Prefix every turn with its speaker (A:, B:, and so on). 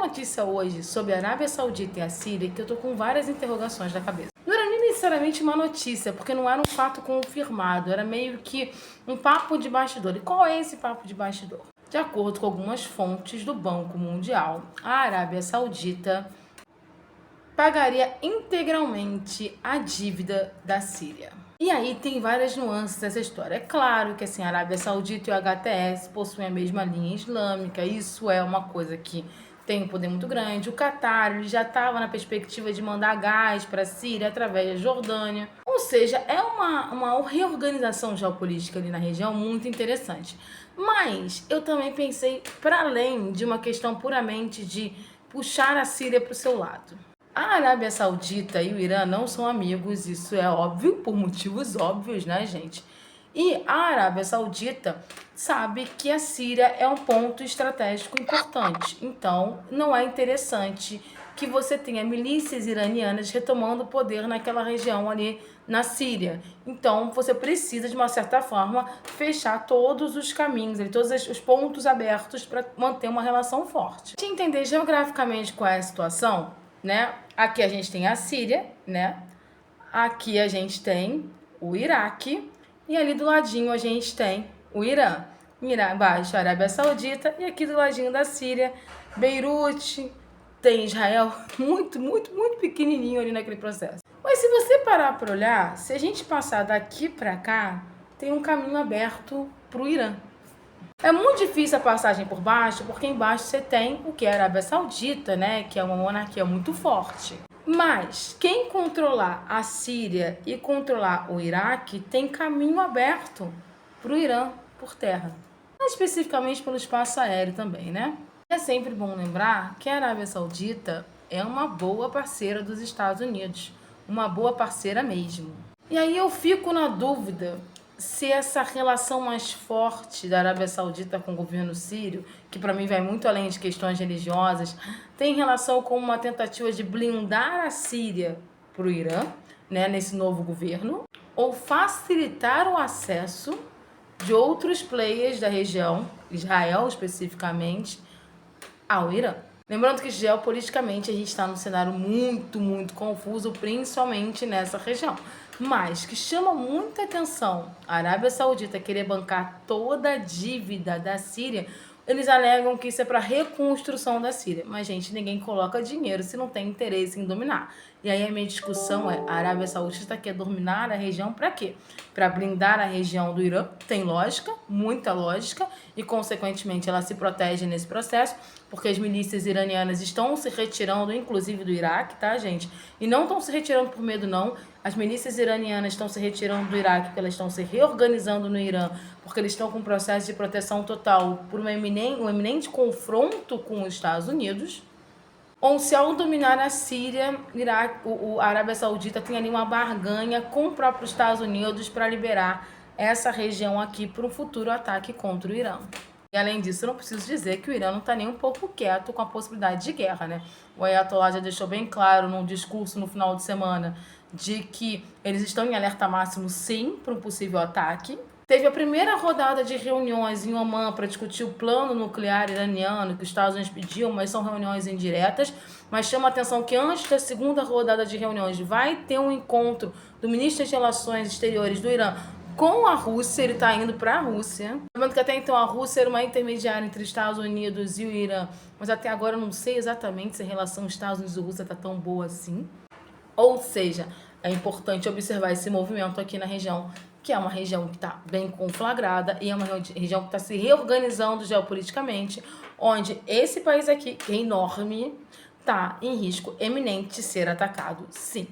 A: notícia hoje sobre a Arábia Saudita e a Síria que eu tô com várias interrogações na cabeça. Não era nem necessariamente uma notícia, porque não era um fato confirmado, era meio que um papo de bastidor. E qual é esse papo de bastidor? De acordo com algumas fontes do Banco Mundial, a Arábia Saudita pagaria integralmente a dívida da Síria. E aí tem várias nuances dessa história. É claro que assim, a Arábia Saudita e o HTS possuem a mesma linha islâmica, isso é uma coisa que tem um poder muito grande. O Catar ele já estava na perspectiva de mandar gás para a Síria através da Jordânia. Ou seja, é uma reorganização geopolítica ali na região muito interessante. Mas eu também pensei para além de uma questão puramente de puxar a Síria para o seu lado. A Arábia Saudita e o Irã não são amigos, isso é óbvio, por motivos óbvios, né, gente? E a Arábia Saudita sabe que a Síria é um ponto estratégico importante. Então, não é interessante que você tenha milícias iranianas retomando o poder naquela região ali na Síria. Então, você precisa, de uma certa forma, fechar todos os caminhos, todos os pontos abertos para manter uma relação forte. Para entender geograficamente qual é a situação, né? Aqui a gente tem a Síria, né? Aqui a gente tem o Iraque e ali do ladinho a gente tem o Irã. Irã embaixo, a Arábia Saudita e aqui do ladinho da Síria, Beirute, tem Israel, muito pequenininho ali naquele processo. Mas se você parar para olhar, se a gente passar daqui para cá, tem um caminho aberto para o Irã. É muito difícil a passagem por baixo, porque embaixo você tem o que é a Arábia Saudita, né? Que é uma monarquia muito forte. Mas quem controlar a Síria e controlar o Iraque tem caminho aberto para o Irã por terra. Mais especificamente pelo espaço aéreo também, né? É sempre bom lembrar que a Arábia Saudita é uma boa parceira dos Estados Unidos. Uma boa parceira mesmo. E aí eu fico na dúvida se essa relação mais forte da Arábia Saudita com o governo sírio, que para mim vai muito além de questões religiosas, tem relação com uma tentativa de blindar a Síria para o Irã, né, nesse novo governo, ou facilitar o acesso de outros players da região, Israel especificamente, ao Irã. Lembrando que geopoliticamente a gente está num cenário muito confuso, principalmente nessa região. Mas que chama muita atenção a Arábia Saudita querer bancar toda a dívida da Síria. Eles alegam que isso é para reconstrução da Síria. Mas, gente, ninguém coloca dinheiro se não tem interesse em dominar. E aí a minha discussão é, a Arábia Saudita quer dominar a região para quê? Para blindar a região do Irã. Tem lógica, muita lógica, e consequentemente ela se protege nesse processo, porque as milícias iranianas estão se retirando, inclusive do Iraque, tá, gente? E não estão se retirando por medo, não. As milícias iranianas estão se retirando do Iraque porque elas estão se reorganizando no Irã, porque eles estão com um processo de proteção total por um eminente confronto com os Estados Unidos. Ou se ao dominar a Síria, a Arábia Saudita tem ali uma barganha com o próprio Estados Unidos para liberar essa região aqui para um futuro ataque contra o Irã. E além disso, eu não preciso dizer que o Irã não está nem um pouco quieto com a possibilidade de guerra, né? O Ayatollah já deixou bem claro num discurso no final de semana de que eles estão em alerta máximo, sim, para um possível ataque. Teve a primeira rodada de reuniões em Omã para discutir o plano nuclear iraniano que os Estados Unidos pediam, mas são reuniões indiretas. Mas chama a atenção que antes da segunda rodada de reuniões vai ter um encontro do ministro das Relações Exteriores do Irã com a Rússia, ele está indo para a Rússia. Lembrando que até então a Rússia era uma intermediária entre os Estados Unidos e o Irã, mas até agora eu não sei exatamente se a relação Estados Unidos e Rússia está tão boa assim. Ou seja, é importante observar esse movimento aqui na região, que é uma região que está bem conflagrada e é uma região que está se reorganizando geopoliticamente, onde esse país aqui, que é enorme, está em risco eminente de ser atacado, sim.